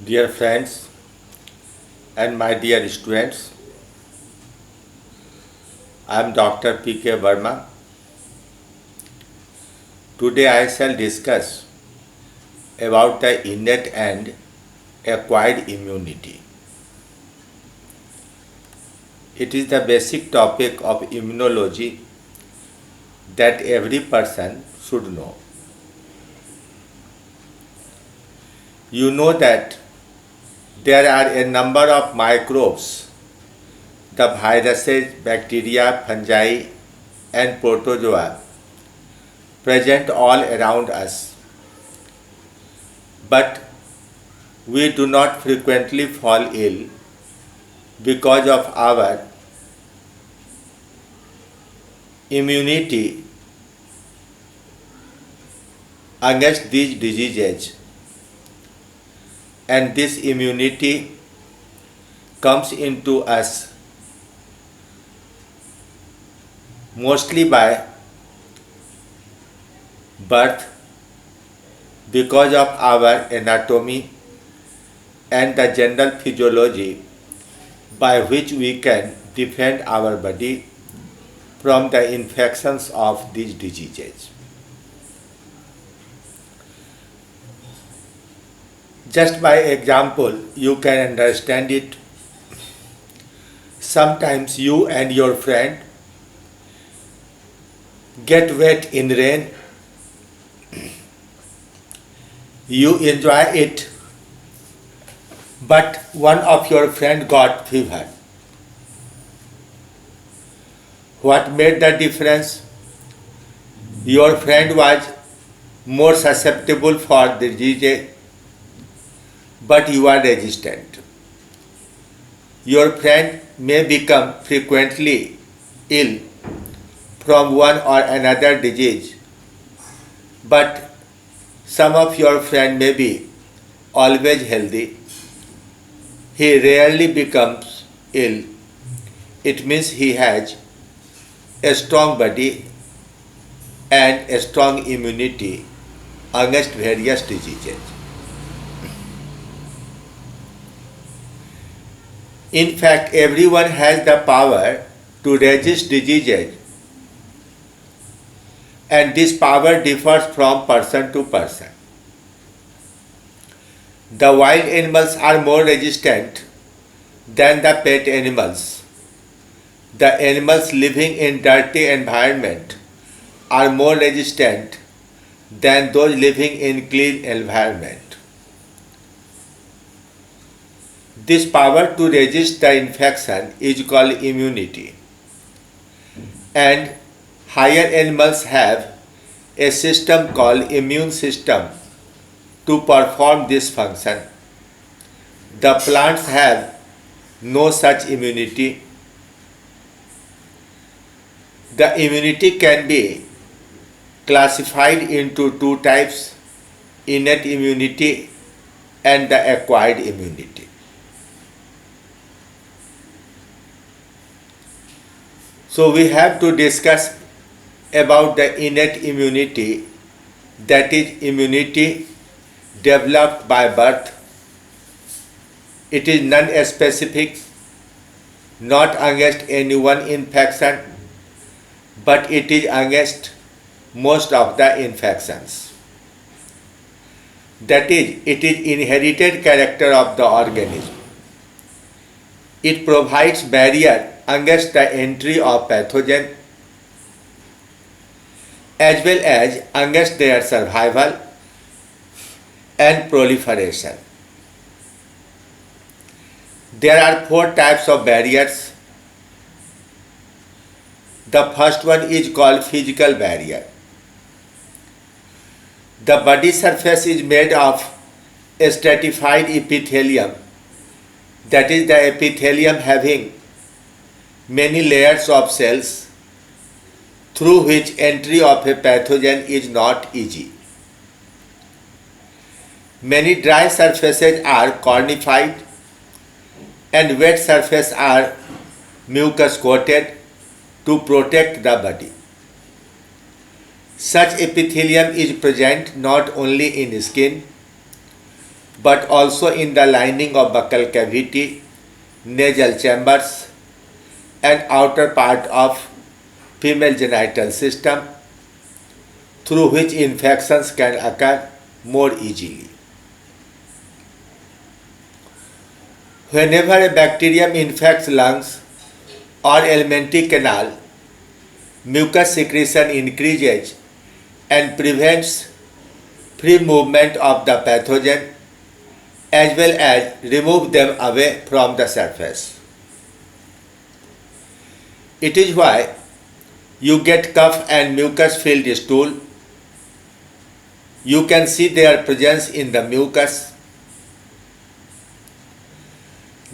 Dear friends and my dear students, I am Dr. P.K. Verma. Today I shall discuss about the innate and acquired immunity. It is the basic topic of immunology that every person should know. You know that there are a number of microbes, the viruses, bacteria, fungi, and protozoa present all around us. But we do not frequently fall ill because of our immunity against these diseases, and this immunity comes into us mostly by birth because of our anatomy and the general physiology by which we can defend our body from the infections of these diseases. Just by example, you can understand it. Sometimes you and your friend get wet in rain. You enjoy it, but one of your friend got fever. What made the difference? Your friend was more susceptible for the disease, but you are resistant. Your friend may become frequently ill from one or another disease, but some of your friend may be always healthy. He rarely becomes ill. It means he has a strong body and a strong immunity against various diseases. In fact, everyone has the power to resist diseases, and this power differs from person to person. The wild animals are more resistant than the pet animals. The animals living in dirty environment are more resistant than those living in clean environment. This power to resist the infection is called immunity, and higher animals have a system called immune system to perform this function. The plants have no such immunity. The immunity can be classified into two types: innate immunity and the acquired immunity. So we have to discuss about the innate immunity, that is immunity developed by birth. It is non-specific, not against any one infection, but it is against most of the infections. That is, it is inherited character of the organism. It provides barrier against the entry of pathogen as well as against their survival and proliferation. There are four types of barriers. The first one is called physical barrier. The body surface is made of a stratified epithelium, that is the epithelium having many layers of cells through which entry of a pathogen is not easy. Many dry surfaces are cornified and wet surfaces are mucus coated to protect the body. Such epithelium is present not only in skin but also in the lining of buccal cavity, nasal chambers, and outer part of female genital system, through which infections can occur more easily. Whenever a bacterium infects lungs or alimentary canal, mucus secretion increases and prevents free movement of the pathogen as well as remove them away from the surface. It is why you get cough and mucus filled stool. You can see their presence in the mucus.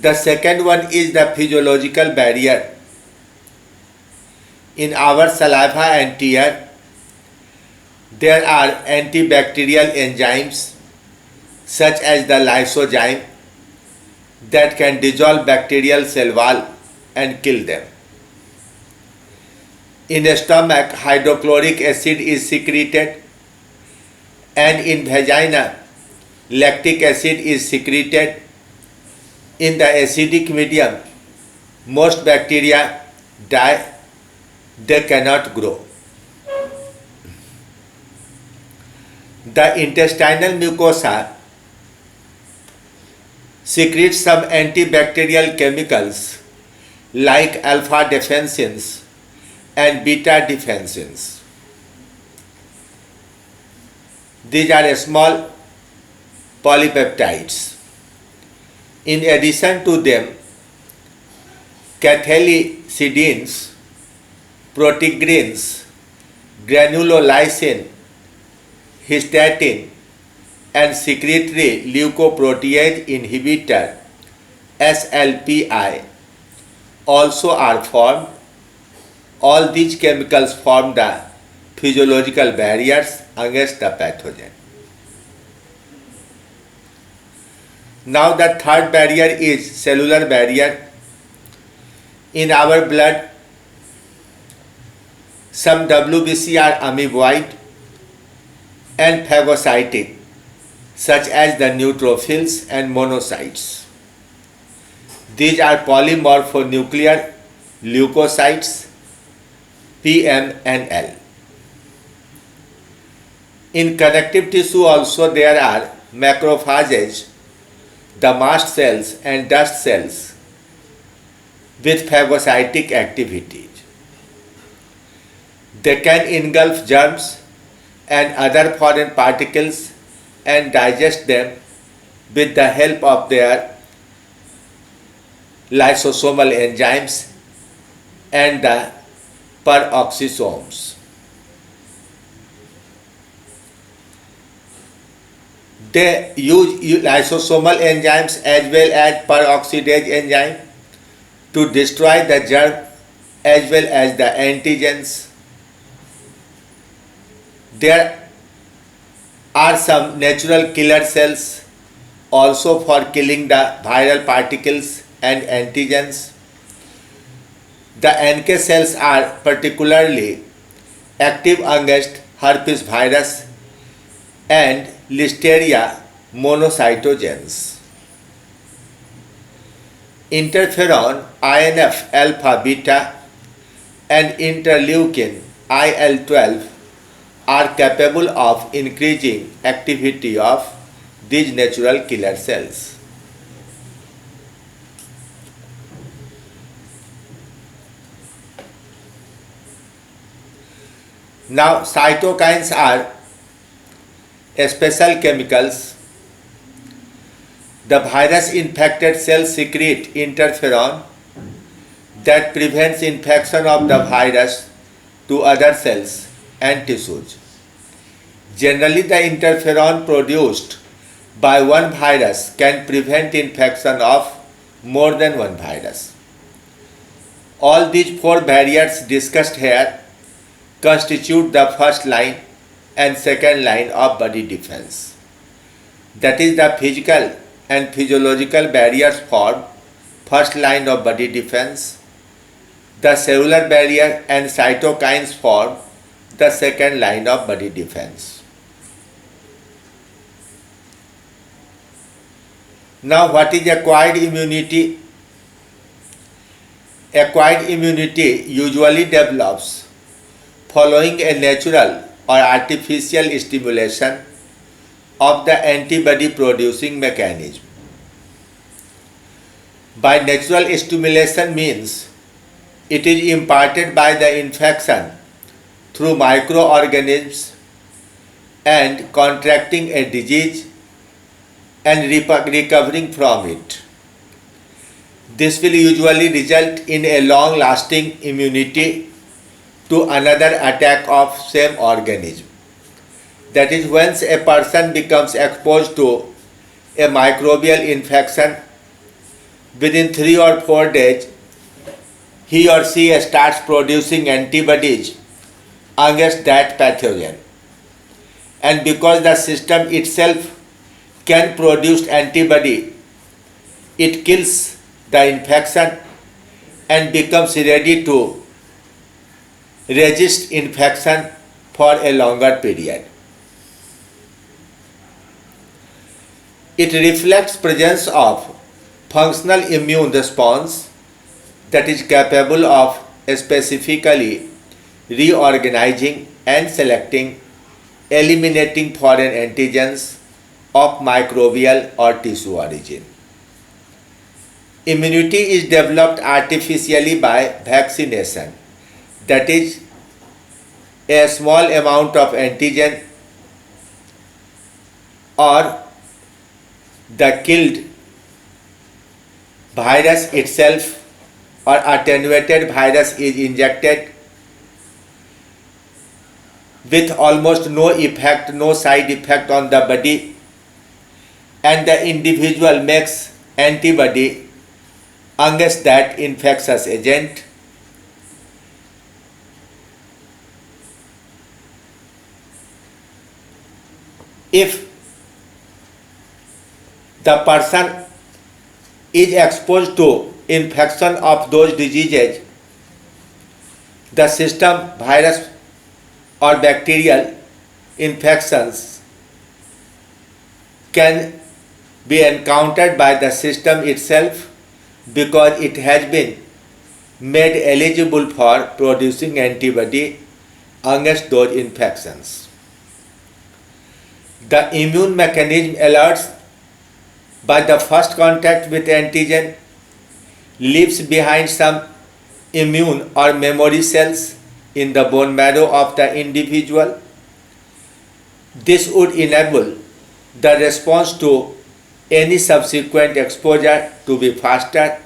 The second one is the physiological barrier. In our saliva and tear, there are antibacterial enzymes such as the lysozyme that can dissolve bacterial cell wall and kill them. In the stomach, hydrochloric acid is secreted, and in vagina, lactic acid is secreted. In the acidic medium, most bacteria die, they cannot grow. The intestinal mucosa secretes some antibacterial chemicals like alpha defensins and beta defensins. These are small polypeptides. In addition to them, cathelicidins, protigrins, granulolysin, histatin, and secretory leukoprotease inhibitor SLPI also are formed. All these chemicals form the physiological barriers against the pathogen. Now the third barrier is cellular barrier. In our blood, some WBC are amoeboid and phagocytic, such as the neutrophils and monocytes. These are polymorphonuclear leukocytes, PM and L. In connective tissue also there are macrophages, the mast cells and dust cells with phagocytic activities. They can engulf germs and other foreign particles and digest them with the help of their lysosomal enzymes and the peroxisomes. They use lysosomal enzymes as well as peroxidase enzyme to destroy the germ as well as the antigens. There are some natural killer cells also for killing the viral particles and antigens. The NK cells are particularly active against herpes virus and Listeria monocytogenes. Interferon, INF alpha beta and interleukin IL-12 are capable of increasing activity of these natural killer cells. Now cytokines are special chemicals. The virus infected cells secrete interferon that prevents infection of the virus to other cells and tissues. Generally, the interferon produced by one virus can prevent infection of more than one virus. All these four barriers discussed here constitute the first line and second line of body defense. That is, the physical and physiological barriers form first line of body defense. The cellular barrier and cytokines form the second line of body defense. Now, what is acquired immunity? Acquired immunity usually develops following a natural or artificial stimulation of the antibody producing mechanism. By natural stimulation means it is imparted by the infection through microorganisms and contracting a disease and recovering from it. This will usually result in a long-lasting immunity to another attack of same organism. That is, once a person becomes exposed to a microbial infection, within 3 or 4 days, he or she starts producing antibodies against that pathogen. And because the system itself can produce antibody, it kills the infection and becomes ready to resist infection for a longer period. It reflects presence of functional immune response that is capable of specifically reorganizing and selecting, eliminating foreign antigens of microbial or tissue origin. Immunity is developed artificially by vaccination, that is, a small amount of antigen or the killed virus itself or attenuated virus is injected with almost no effect, no side effect on the body, and the individual makes antibody against that infectious agent. If the person is exposed to infection of those diseases, the system, virus or bacterial infections can be encountered by the system itself because it has been made eligible for producing antibody against those infections. The immune mechanism alerts by the first contact with antigen, leaves behind some immune or memory cells in the bone marrow of the individual. This would enable the response to any subsequent exposure to be faster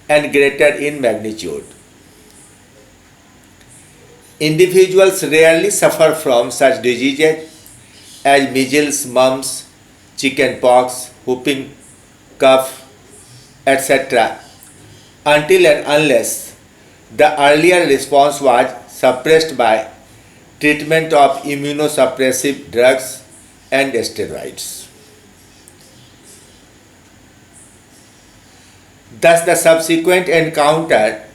and greater in magnitude. Individuals rarely suffer from such diseases as measles, mumps, chickenpox, whooping cough, etc. until and unless the earlier response was suppressed by treatment of immunosuppressive drugs and steroids. Thus, the subsequent encounter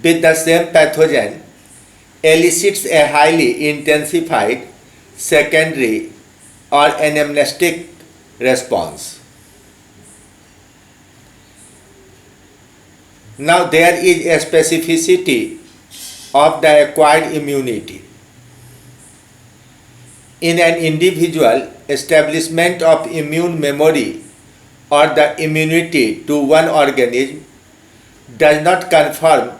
with the same pathogen elicits a highly intensified secondary or anamnestic response. Now, there is a specificity of the acquired immunity. In an individual, establishment of immune memory or the immunity to one organism does not confirm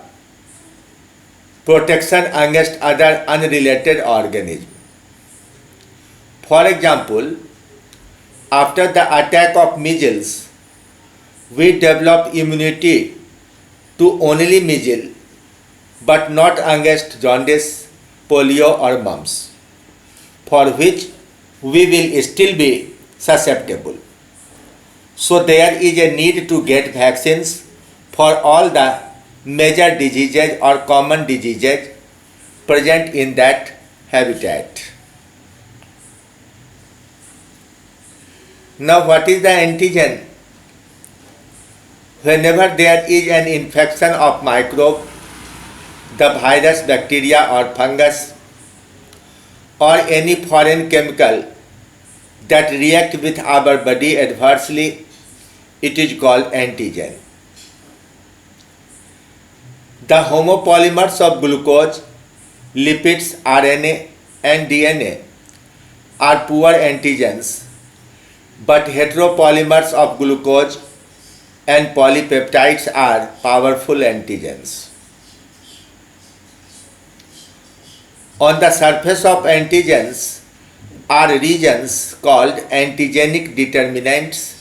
protection against other unrelated organisms. For example, after the attack of measles, we develop immunity to only measles but not against jaundice, polio or mumps, for which we will still be susceptible. So there is a need to get vaccines for all the major diseases or common diseases present in that habitat. Now, what is the antigen? Whenever there is an infection of microbe, the virus, bacteria or fungus or any foreign chemical that react with our body adversely, it is called antigen. The homopolymers of glucose, lipids, RNA and DNA are poor antigens, but heteropolymers of glucose and polypeptides are powerful antigens. On the surface of antigens are regions called antigenic determinants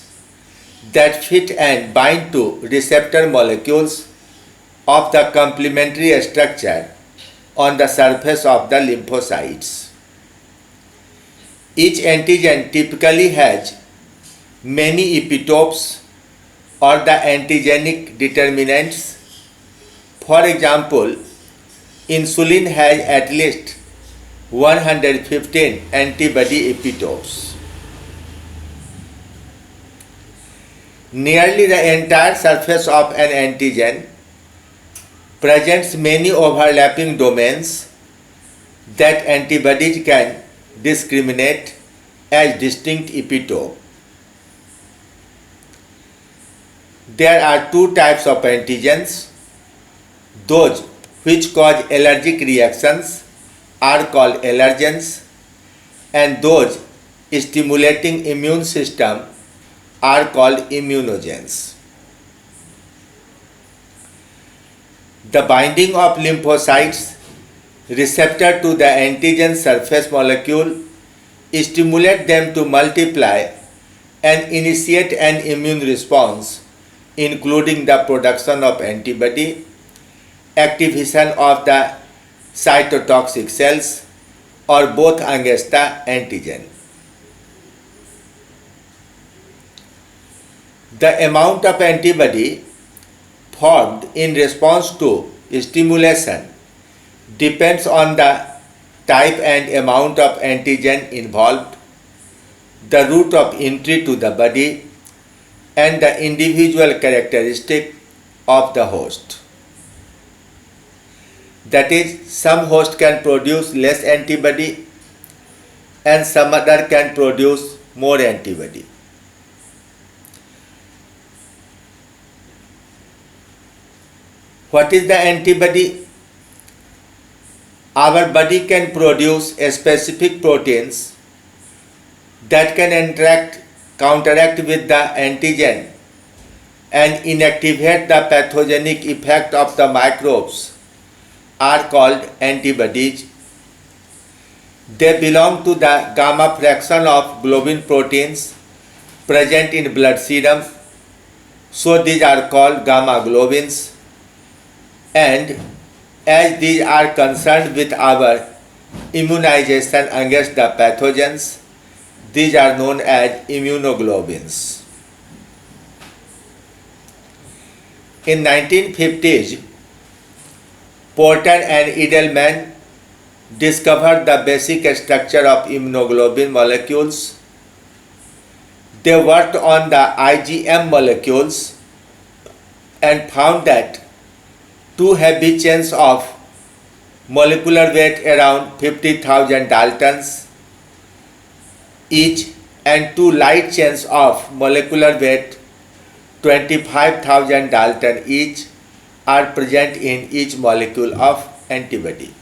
that fit and bind to receptor molecules of the complementary structure on the surface of the lymphocytes. Each antigen typically has many epitopes or the antigenic determinants. For example, insulin has at least 115 antibody epitopes. Nearly the entire surface of an antigen presents many overlapping domains that antibodies can discriminate as distinct epitope. There are two types of antigens. Those which cause allergic reactions are called allergens, and those stimulating immune system are called immunogens. The binding of lymphocytes receptor to the antigen surface molecule stimulate them to multiply and initiate an immune response, including the production of antibody, activation of the cytotoxic cells, or both against the antigen. The amount of antibody formed in response to stimulation depends on the type and amount of antigen involved, the route of entry to the body, and the individual characteristic of the host. That is, some host can produce less antibody and some other can produce more antibody. What is the antibody? Our body can produce specific proteins that can counteract with the antigen and inactivate the pathogenic effect of the microbes are called antibodies. They belong to the gamma fraction of globin proteins present in blood serum, so these are called gamma globins. And as these are concerned with our immunization against the pathogens, these are known as immunoglobulins. In 1950s, Porter and Edelman discovered the basic structure of immunoglobulin molecules. They worked on the IgM molecules and found that two heavy chains of molecular weight around 50,000 Daltons each and two light chains of molecular weight 25,000 Dalton each are present in each molecule of antibody.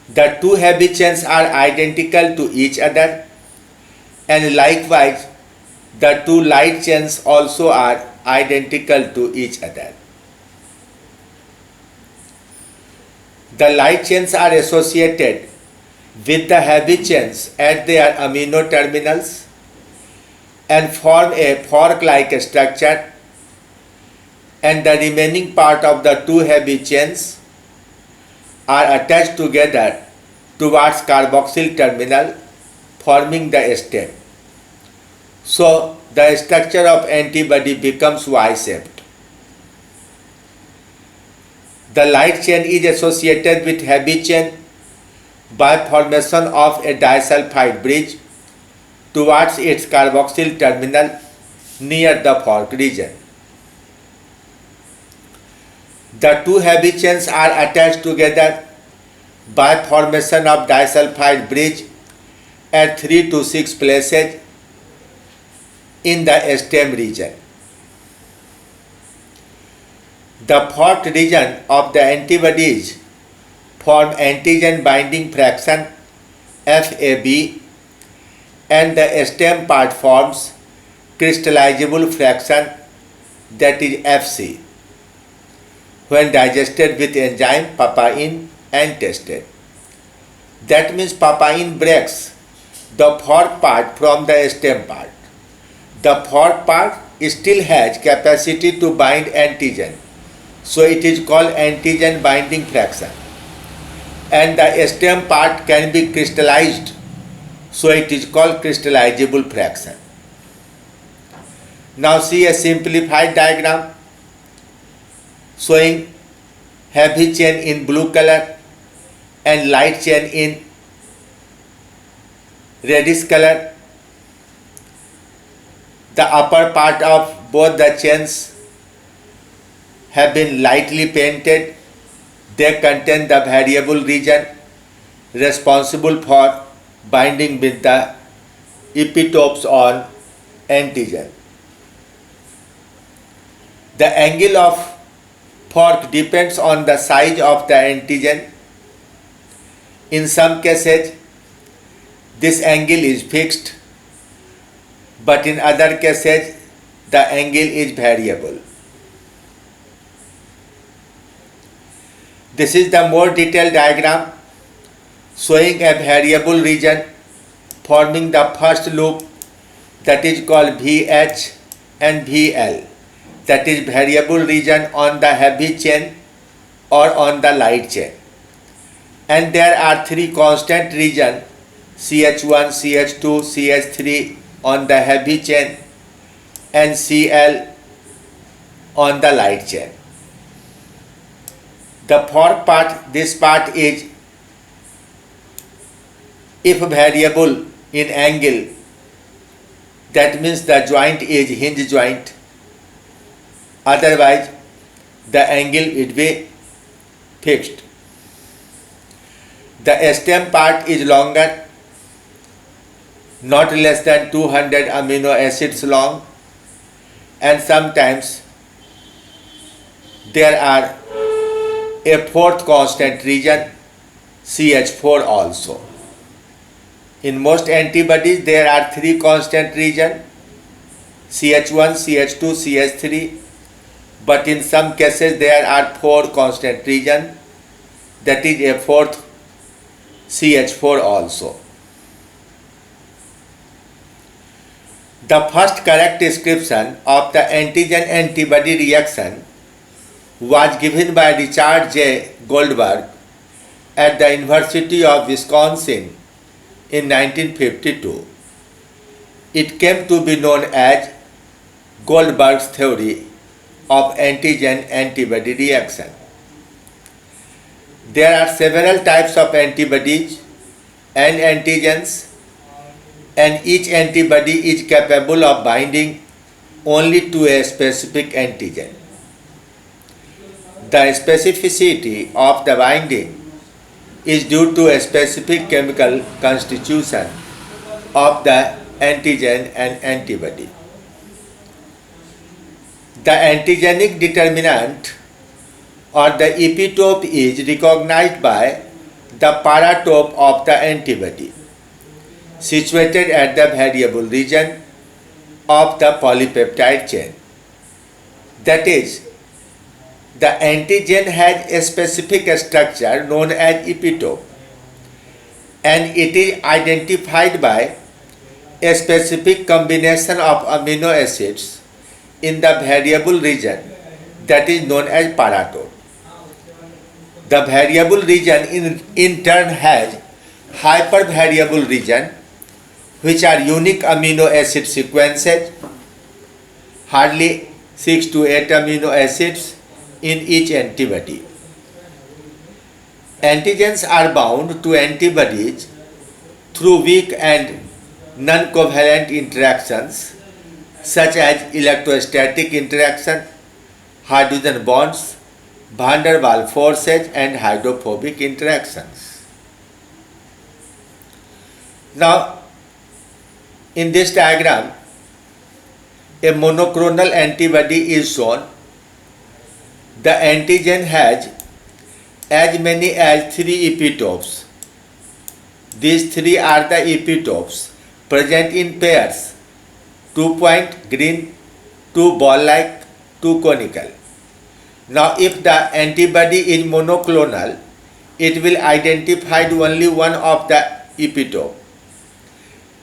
The two heavy chains are identical to each other, and likewise the two light chains also are identical to each other. The light chains are associated with the heavy chains at their amino terminals and form a fork-like structure, and the remaining part of the two heavy chains are attached together towards carboxyl terminal, forming the stem. So the structure of antibody becomes Y-shaped. The light chain is associated with heavy chain by formation of a disulfide bridge towards its carboxyl terminal near the fork region. The two heavy chains are attached together by formation of disulfide bridge at 3 to 6 places in the stem region. The forked region of the antibodies form antigen binding fraction FAB, and the stem part forms crystallizable fraction, that is FC, when digested with enzyme papain and tested. That means papain breaks the fork part from the stem part. The fork part still has capacity to bind antigen, so it is called antigen binding fraction. And the stem part can be crystallized, so it is called crystallizable fraction. Now see a simplified diagram showing heavy chain in blue color and light chain in reddish color. The upper part of both the chains have been lightly painted. They contain the variable region responsible for binding with the epitopes on antigen. The angle of fork depends on the size of the antigen. In some cases, this angle is fixed, but in other cases, the angle is variable. This is the more detailed diagram showing a variable region forming the first loop, that is called VH and VL, that is variable region on the heavy chain or on the light chain. And there are three constant regions, CH1, CH2, CH3 on the heavy chain and Cl on the light chain. The fork part, this part is if variable in angle, that means the joint is hinge joint, otherwise the angle will be fixed. The stem part is longer, not less than 200 amino acids long, and sometimes there are a fourth constant region, CH4 also. In most antibodies there are three constant regions, CH1, CH2, CH3, but in some cases there are four constant regions, that is a fourth CH4 also. The first correct description of the antigen-antibody reaction was given by Richard J. Goldberg at the University of Wisconsin in 1952. It came to be known as Goldberg's theory of antigen-antibody reaction. There are several types of antibodies and antigens, and each antibody is capable of binding only to a specific antigen. The specificity of the binding is due to a specific chemical constitution of the antigen and antibody. The antigenic determinant or the epitope is recognized by the paratope of the antibody, situated at the variable region of the polypeptide chain. That is, the antigen has a specific structure known as epitope, and it is identified by a specific combination of amino acids in the variable region, that is known as paratope. The variable region in turn has hypervariable region, which are unique amino acid sequences, hardly 6 to 8 amino acids in each antibody. Antigens are bound to antibodies through weak and non-covalent interactions such as electrostatic interaction, hydrogen bonds, van der Waals forces and hydrophobic interactions. Now, in this diagram, a monoclonal antibody is shown. The antigen has as many as 3 epitopes. These 3 are the epitopes present in pairs, 2-point green, 2 ball-like, 2 conical. Now if the antibody is monoclonal, it will identify only one of the epitope,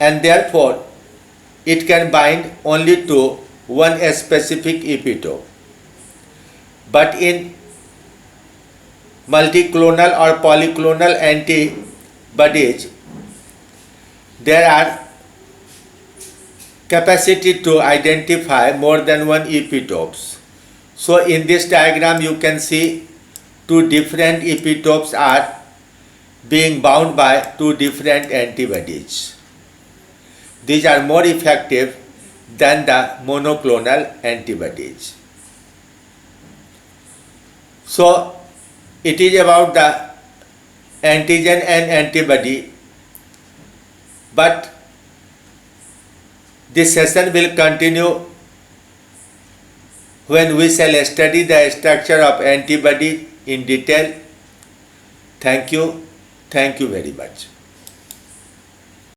and therefore it can bind only to one specific epitope. But in multiclonal or polyclonal antibodies, there are capacity to identify more than one epitopes. So in this diagram you can see 2 different epitopes are being bound by 2 different antibodies. These are more effective than the monoclonal antibodies. So it is about the antigen and antibody, but this session will continue when we shall study the structure of antibody in detail. Thank you very much.